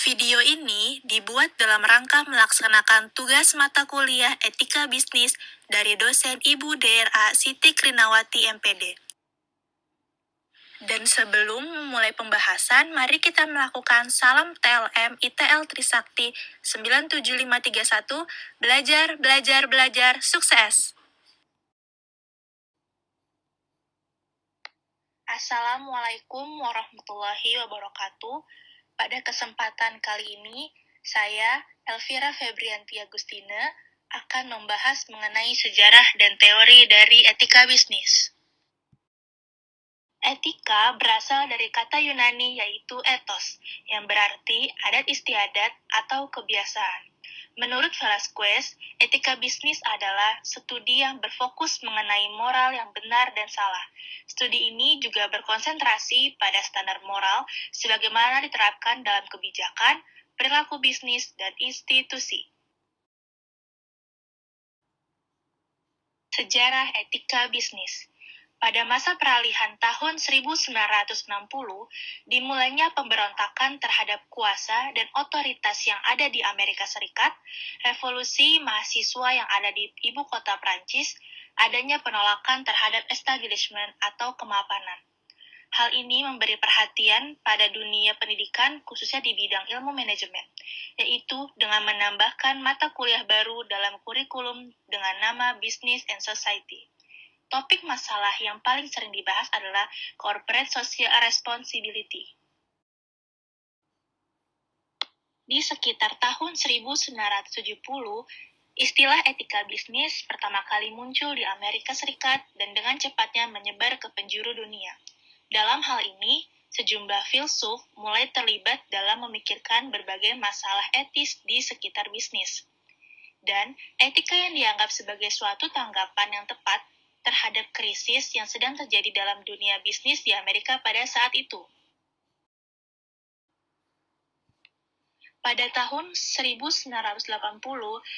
Video ini dibuat dalam rangka melaksanakan tugas mata kuliah Etika Bisnis dari dosen Ibu DRA Siti Krinawati MPD. Dan sebelum memulai pembahasan, mari kita melakukan salam TLM ITL Trisakti 97531, belajar, belajar, belajar, sukses! Assalamualaikum warahmatullahi wabarakatuh. Pada kesempatan kali ini, saya, Elvira Febrianti Agustina, akan membahas mengenai sejarah dan teori dari etika bisnis. Etika berasal dari kata Yunani yaitu ethos, yang berarti adat istiadat atau kebiasaan. Menurut Velasquez, etika bisnis adalah studi yang berfokus mengenai moral yang benar dan salah. Studi ini juga berkonsentrasi pada standar moral sebagaimana diterapkan dalam kebijakan, perilaku bisnis, dan institusi. Sejarah etika bisnis. Pada masa peralihan tahun 1960, dimulainya pemberontakan terhadap kuasa dan otoritas yang ada di Amerika Serikat, revolusi mahasiswa yang ada di ibu kota Prancis, adanya penolakan terhadap establishment atau kemapanan. Hal ini memberi perhatian pada dunia pendidikan khususnya di bidang ilmu manajemen, yaitu dengan menambahkan mata kuliah baru dalam kurikulum dengan nama Business and Society. Topik masalah yang paling sering dibahas adalah corporate social responsibility. Di sekitar tahun 1970, istilah etika bisnis pertama kali muncul di Amerika Serikat dan dengan cepatnya menyebar ke penjuru dunia. Dalam hal ini, sejumlah filsuf mulai terlibat dalam memikirkan berbagai masalah etis di sekitar bisnis. Dan etika yang dianggap sebagai suatu tanggapan yang tepat terhadap krisis yang sedang terjadi dalam dunia bisnis di Amerika pada saat itu. Pada tahun 1980,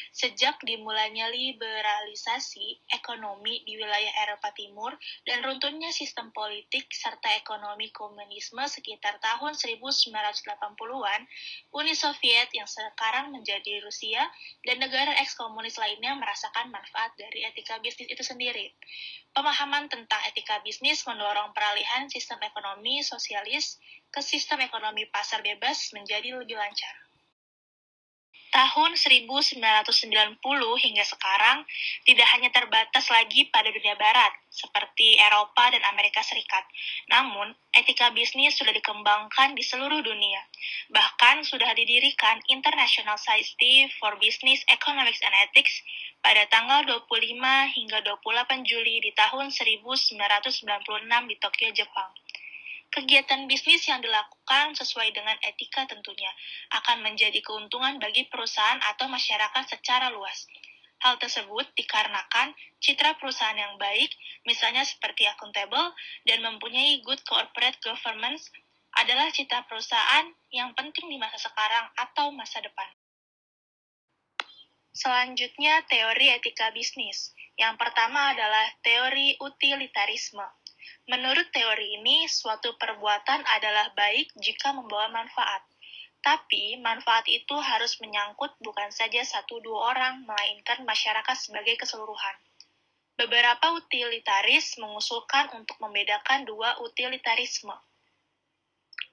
sejak dimulainya liberalisasi ekonomi di wilayah Eropa Timur dan runtuhnya sistem politik serta ekonomi komunisme sekitar tahun 1980-an, Uni Soviet yang sekarang menjadi Rusia dan negara eks-komunis lainnya merasakan manfaat dari etika bisnis itu sendiri. Pemahaman tentang etika bisnis mendorong peralihan sistem ekonomi sosialis ke sistem ekonomi pasar bebas menjadi lebih lancar. Tahun 1990 hingga sekarang tidak hanya terbatas lagi pada dunia barat, seperti Eropa dan Amerika Serikat. Namun, etika bisnis sudah dikembangkan di seluruh dunia. Bahkan sudah didirikan International Society for Business Economics and Ethics pada tanggal 25 hingga 28 Juli di tahun 1996 di Tokyo, Jepang. Kegiatan bisnis yang dilakukan sesuai dengan etika tentunya akan menjadi keuntungan bagi perusahaan atau masyarakat secara luas. Hal tersebut dikarenakan citra perusahaan yang baik, misalnya seperti accountable dan mempunyai good corporate governance, adalah citra perusahaan yang penting di masa sekarang atau masa depan. Selanjutnya, teori etika bisnis. Yang pertama adalah teori utilitarisme. Menurut teori ini, suatu perbuatan adalah baik jika membawa manfaat. Tapi, manfaat itu harus menyangkut bukan saja 1-2 orang, melainkan masyarakat sebagai keseluruhan. Beberapa utilitaris mengusulkan untuk membedakan dua utilitarisme.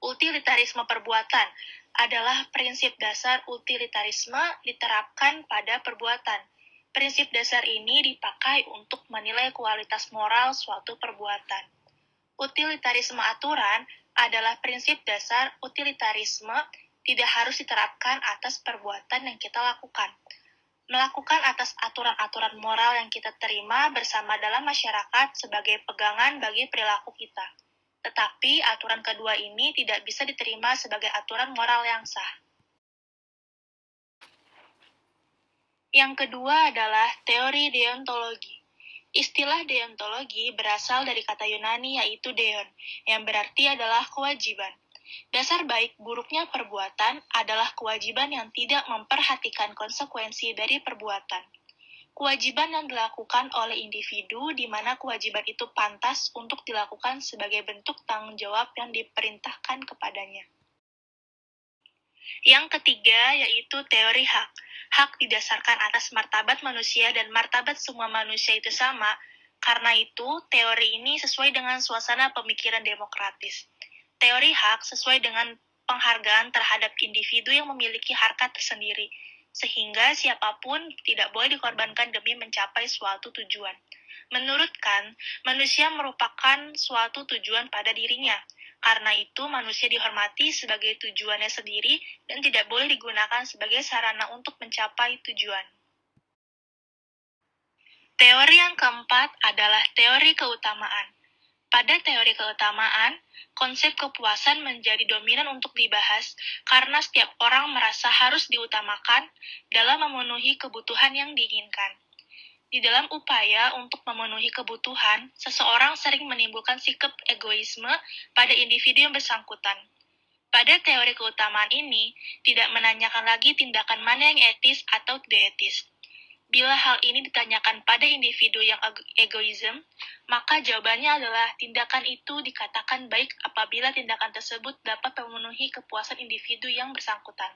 Utilitarisme perbuatan adalah prinsip dasar utilitarisme diterapkan pada perbuatan. Prinsip dasar ini dipakai untuk menilai kualitas moral suatu perbuatan. Utilitarisme aturan adalah prinsip dasar utilitarisme tidak harus diterapkan atas perbuatan yang kita lakukan. Melakukan atas aturan-aturan moral yang kita terima bersama dalam masyarakat sebagai pegangan bagi perilaku kita. Tetapi aturan kedua ini tidak bisa diterima sebagai aturan moral yang sah. Yang kedua adalah teori deontologi. Istilah deontologi berasal dari kata Yunani yaitu deon, yang berarti adalah kewajiban. Dasar baik buruknya perbuatan adalah kewajiban yang tidak memperhatikan konsekuensi dari perbuatan. Kewajiban yang dilakukan oleh individu di mana kewajiban itu pantas untuk dilakukan sebagai bentuk tanggung jawab yang diperintahkan kepadanya. Yang ketiga yaitu teori hak. Hak didasarkan atas martabat manusia dan martabat semua manusia itu sama. Karena itu, teori ini sesuai dengan suasana pemikiran demokratis. Teori hak sesuai dengan penghargaan terhadap individu yang memiliki harkat tersendiri, sehingga siapapun tidak boleh dikorbankan demi mencapai suatu tujuan. Menurut Kant, manusia merupakan suatu tujuan pada dirinya. Karena itu, manusia dihormati sebagai tujuannya sendiri dan tidak boleh digunakan sebagai sarana untuk mencapai tujuan. Teori yang keempat adalah teori keutamaan. Pada teori keutamaan, konsep kepuasan menjadi dominan untuk dibahas karena setiap orang merasa harus diutamakan dalam memenuhi kebutuhan yang diinginkan. Di dalam upaya untuk memenuhi kebutuhan, seseorang sering menimbulkan sikap egoisme pada individu yang bersangkutan. Pada teori keutamaan ini, tidak menanyakan lagi tindakan mana yang etis atau tidak etis. Bila hal ini ditanyakan pada individu yang egoisme, maka jawabannya adalah tindakan itu dikatakan baik apabila tindakan tersebut dapat memenuhi kepuasan individu yang bersangkutan.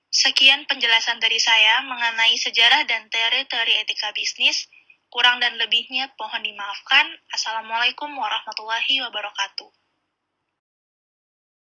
Sekian penjelasan dari saya mengenai sejarah dan teori-teori etika bisnis. Kurang dan lebihnya mohon dimaafkan. Assalamualaikum warahmatullahi wabarakatuh.